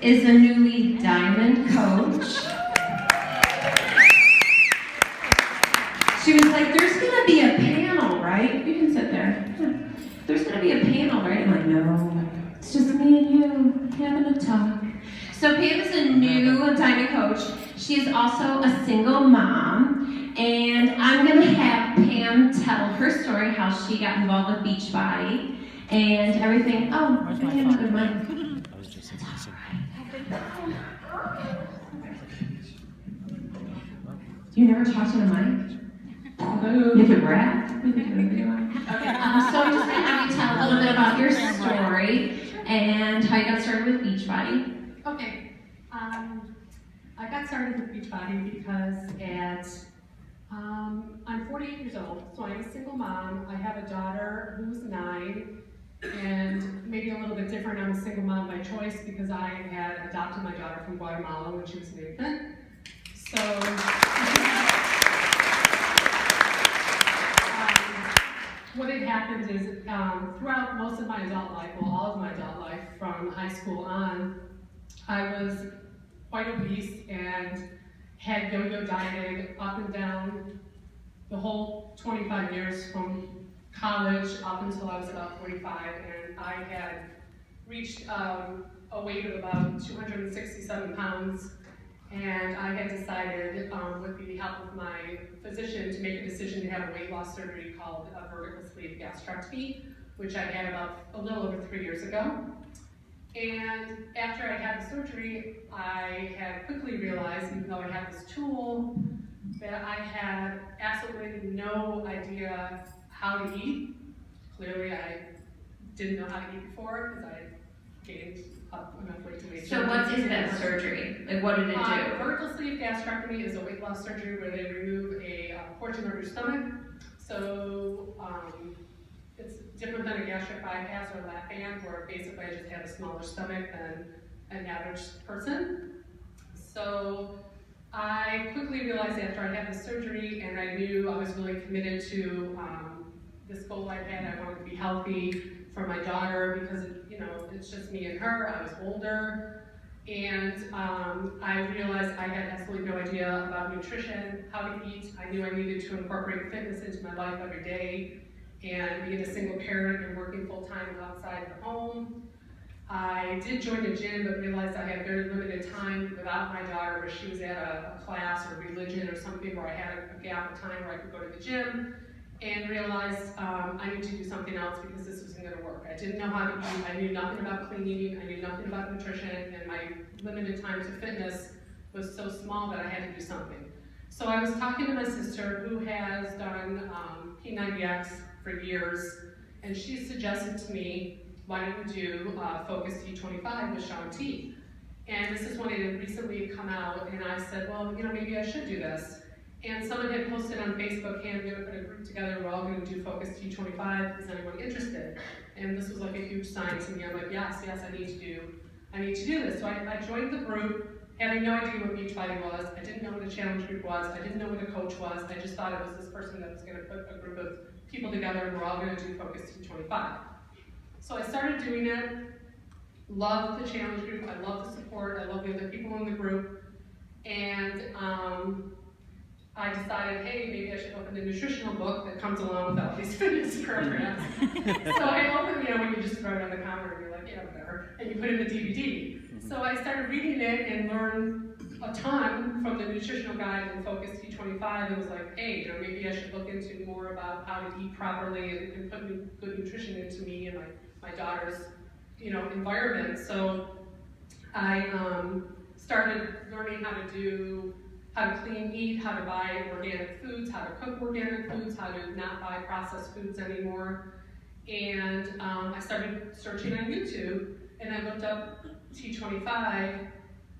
is a newly diamond coach. She was like, there's gonna be a panel, right? You can sit there. There's gonna be a panel, right? I'm like, no, it's just me and you having a talk. So Pam is a new diamond coach. She is also a single mom, and I'm gonna have Pam tell her story, how she got involved with Beachbody and everything. Oh, I have another mic. You never talked to the mic? You could rap? We could do a video. Okay, so I'm just going to have you tell a little bit about your story and how you got started with Beachbody. Okay, I got started with Beachbody because I'm 48 years old, so I'm a single mom. I have a daughter who's 9, and maybe a little bit different. I'm a single mom by choice because I had adopted my daughter from Guatemala when she was an infant. So, what had happened is throughout most of my adult life, well, all of my adult life, from high school on, I was quite obese and had yo-yo dieting up and down the whole 25 years from college up until I was about 45, and I had reached a weight of about 267 pounds, and I had decided, with the help of my physician, to make a decision to have a weight loss surgery called a vertical sleeve gastrectomy, which I had about a little over 3 years ago. And after I had the surgery, I had quickly realized, even though I had this tool, that I had absolutely no idea how to eat. Clearly, I didn't know how to eat before because I gained up enough weight to make. So what is that surgery? Like, what did it do? Vertical sleeve gastrectomy is a weight loss surgery where they remove a portion of your stomach. So it's different than a gastric bypass or lap band, where basically I just have a smaller stomach than an average person. So I quickly realized after I had the surgery, and I knew I was really committed to this goal I had. I wanted to be healthy for my daughter because, it's just me and her. I was older, and I realized I had absolutely no idea about nutrition, how to eat. I knew I needed to incorporate fitness into my life every day, and being a single parent and working full-time outside the home. I did join a gym, but realized I had very limited time without my daughter, where she was at a class or religion or something where I had a gap of time where I could go to the gym, and realized I need to do something else because this wasn't going to work. I didn't know how to eat. I knew nothing about clean eating. I knew nothing about nutrition, and my limited time to fitness was so small that I had to do something. So I was talking to my sister, who has done P90X for years, and she suggested to me, why don't we do Focus T25 with Shaun T? And this is when it had recently come out, and I said, well, maybe I should do this. And someone had posted on Facebook, hey, I'm going to put a group together, we're all going to do Focus T25, is anyone interested? And this was like a huge sign to me. I'm like, yes, I need to do this. So I joined the group, having no idea what Beachbody was. I didn't know what a challenge group was. I didn't know what a coach was. I just thought it was this person that was going to put a group of people together, and we're all going to do Focus T25. So I started doing it, loved the challenge group, I loved the support, I loved the other people in the group, and I decided, hey, maybe I should open the nutritional book that comes along with all these fitness programs. So I opened, when you just throw it on the counter and you're like, yeah, whatever, and you put in the DVD. So I started reading it and learned a ton from the nutritional guide and Focus T25. It was like, hey, maybe I should look into more about how to eat properly and put good nutrition into me and my daughter's, environment. So I started learning how to clean eat, how to buy organic foods, how to cook organic foods, how to not buy processed foods anymore. And I started searching on YouTube, and I looked up T25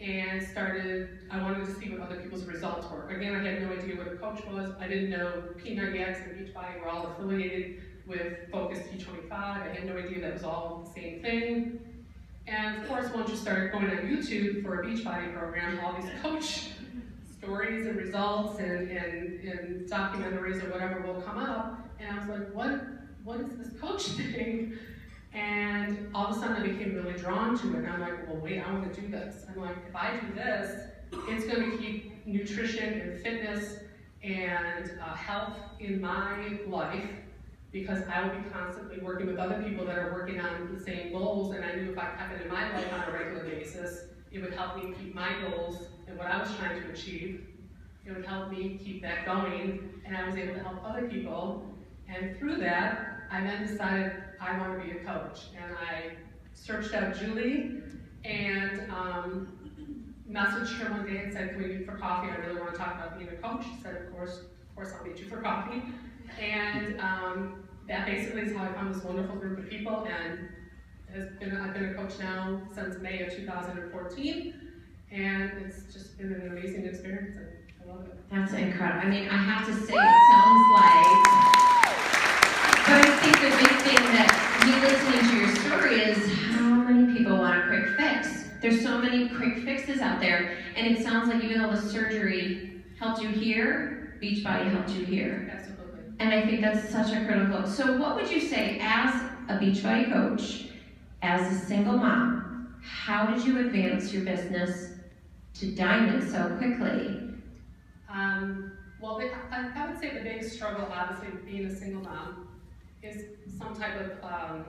and I wanted to see what other people's results were. Again, I had no idea what a coach was. I didn't know P90X and Beachbody were all affiliated with Focus T25. I had no idea that was all the same thing. And of course, once you start going on YouTube for a Beachbody program, all these coach stories and results and documentaries or whatever will come up. And I was like, what is this coach thing? And all of a sudden I became really drawn to it. And I'm like, well, wait, I want to do this. I'm like, if I do this, it's going to keep nutrition and fitness and health in my life, because I will be constantly working with other people that are working on the same goals. And I knew if I kept it in my life on a regular basis, it would help me keep my goals and what I was trying to achieve. It would help me keep that going, and I was able to help other people. And through that, I then decided I want to be a coach. And I searched out Julie and messaged her one day and said, can we meet for coffee? I really want to talk about being a coach. She said, of course I'll meet you for coffee. And that basically is how I found this wonderful group of people. And I've been a coach now since May of 2014. And it's just been an amazing experience. And I love it. That's incredible. I mean, I have to say, it sounds like, but I think the big thing that me listening to your story is how many people want a quick fix. There's so many quick fixes out there, and it sounds like even though the surgery helped you here, Beachbody helped you here. Absolutely. And I think that's such a critical. So what would you say as a Beachbody coach, as a single mom, how did you advance your business to diamond so quickly? Well, I would say the biggest struggle, obviously, being a single mom, is some type of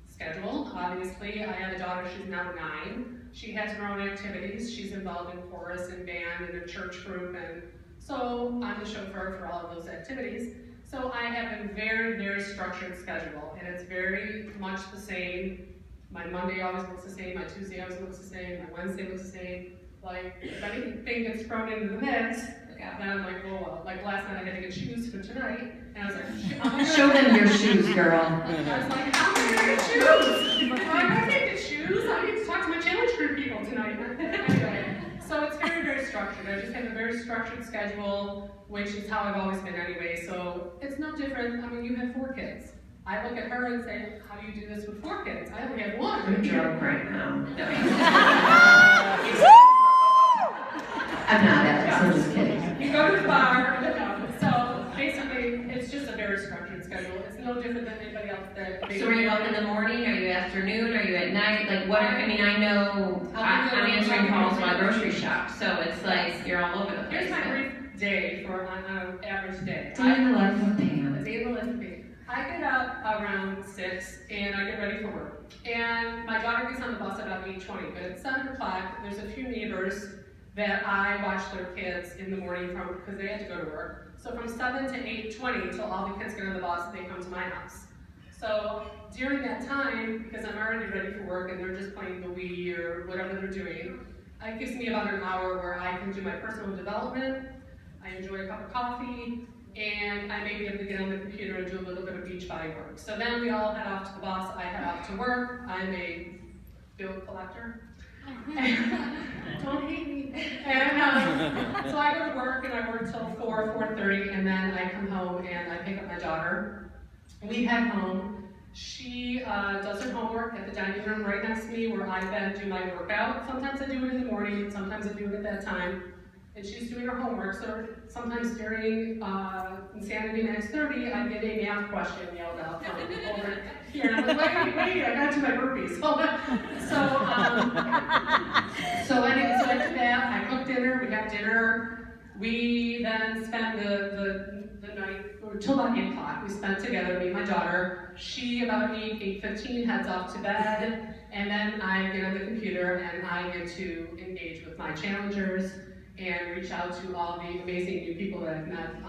schedule. Obviously, I have a daughter, she's now 9. She has her own activities. She's involved in chorus and band and a church group, and so I'm the chauffeur for all of those activities. So I have a very, very structured schedule, and it's very much the same. My Monday always looks the same, my Tuesday always looks the same, my Wednesday looks the same. Like, if anything gets thrown into the mix, then I'm like, oh well. Like last night I had to get shoes for tonight, and I was like, show them your shoes, girl. I was like, how am I gonna get shoes? I'm like, I can't get shoes. I need to talk to my challenge group people tonight. Anyway, so it's very, very structured. I just have a very structured schedule, which is how I've always been anyway. So it's no different. I mean, you have 4 kids. I look at her and say, how do you do this with 4 kids? I only have 1. I'm drunk right now. I'm not, I'm just kidding. You go to the bar, so basically, it's just a very structured schedule. It's no different than anybody else that. So are you up in the morning? Are you afternoon? Are you at night? Like what? I mean, I know I'm answering calls while I grocery shop, so it's like you're all over the place. Here's my brief day for on an average day. Day in the life of Pam. A day in the life of Pam. I get up around 6 and I get ready for work. And my daughter gets on the bus at about 8:20, but at 7 o'clock, there's a few neighbors that I watch their kids in the morning from, because they have to go to work. So from 7 to 8:20 until all the kids get on the bus, they come to my house. So during that time, because I'm already ready for work and they're just playing the Wii or whatever they're doing, it gives me about an hour where I can do my personal development, I enjoy a cup of coffee, and I may be able to get on the computer and do a little bit of Beachbody work. So then we all head off to the bus, I head off to work, I'm a bill collector. Don't hate me. And so I go to work and I work till 4:30, and then I come home and I pick up my daughter. We head home. She does her homework at the dining room right next to me where I then do my workout. Sometimes I do it in the morning, sometimes I do it at that time. And she's doing her homework, so sometimes during Insanity Max 30, I get a math question yelled out from over here. And I'm like, wait, I got to my burpees. So after that, I cook dinner, we have dinner. We then spend the night, or till about 8 o'clock, we spend together, me and my daughter. She, about 8:15, heads off to bed, and then I get on the computer and I get to engage with my challengers and reach out to all the amazing new people that I've met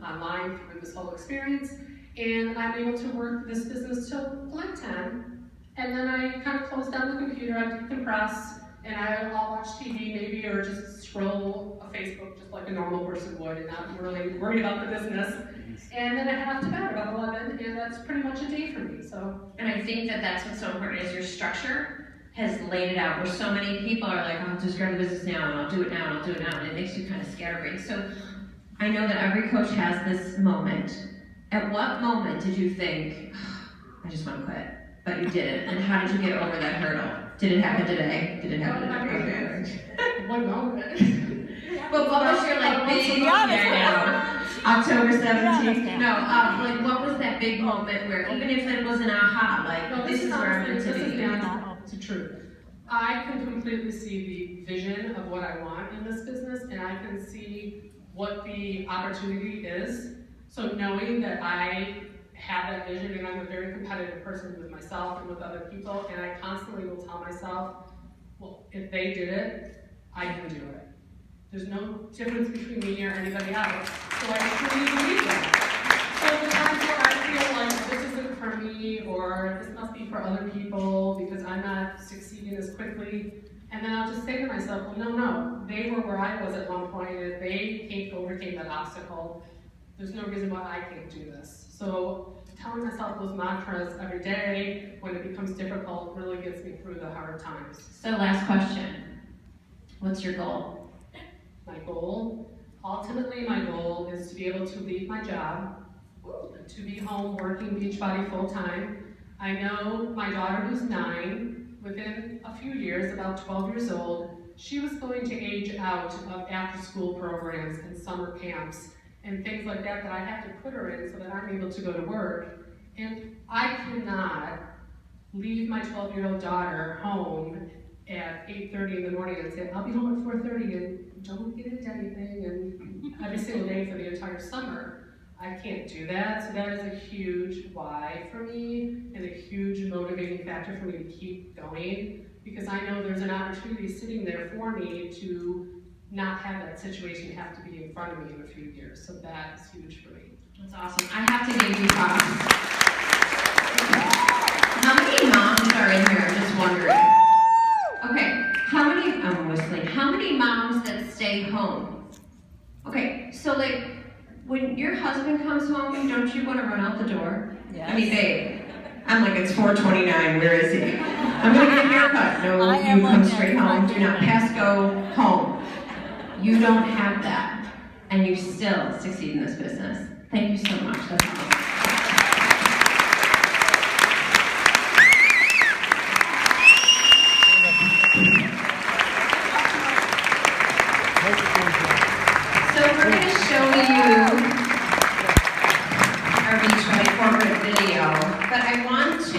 online through this whole experience. And I'm able to work this business till like 10. And then I kind of close down the computer, I decompress, and I'll watch TV maybe, or just scroll a Facebook just like a normal person would and not really worry about the business. And then I head off to bed about 11, and that's pretty much a day for me. So. And I think that that's what's so important is your structure has laid it out, where so many people are like, I'll just grab the business now, and I'll do it now, and I'll do it now, and it makes you kind of scatterbrained. So I know that every coach has this moment. At what moment did you think, I just want to quit? But you didn't, and how did you get over that hurdle? Did it happen today? Did it happen today? One moment. But what was your like big, October 17th. No, like what was that big moment where even if it was an aha, like No, this is where I'm meant to this is be? down to truth. I can completely see the vision of what I want in this business, and I can see what the opportunity is. So knowing that I have that vision, and I'm a very competitive person with myself and with other people, and I constantly will tell myself, well, if they did it, I can do it. There's no difference between me or anybody else. So I truly believe that. So the times where I feel like this isn't for me, or this must be for other people because I'm not succeeding as quickly, and then I'll just say to myself, well, no, they were where I was at one point, and if they overcame that obstacle, there's no reason why I can't do this. So telling myself those mantras every day when it becomes difficult really gets me through the hard times. So last question, what's your goal? Ultimately my goal is to be able to leave my job, to be home working Beachbody full time. I know my daughter who's 9, within a few years, about 12 years old, she was going to age out of after school programs and summer camps and things like that I have to put her in so that I'm able to go to work. And I cannot leave my 12-year-old daughter home at 8:30 in the morning and say, I'll be home at 4:30 and don't get into anything, and every single day for the entire summer. I can't do that, so that is a huge why for me and a huge motivating factor for me to keep going, because I know there's an opportunity sitting there for me to not have that situation have to be in front of me in a few years. So that is huge for me. That's awesome. I have to give you props. How many moms are in here? I'm just wondering. Okay, I'm whistling. How many moms that stay home? Okay, so like, when your husband comes home, don't you want to run out the door? Yes. I mean, babe, I'm like, it's 4:29, where is he? I'm gonna get a haircut. No, you come straight home, do not pass go home. You don't have that, and you still succeed in this business. Thank you so much, that's awesome. So we're going to show you our Beachbody corporate video, but I want to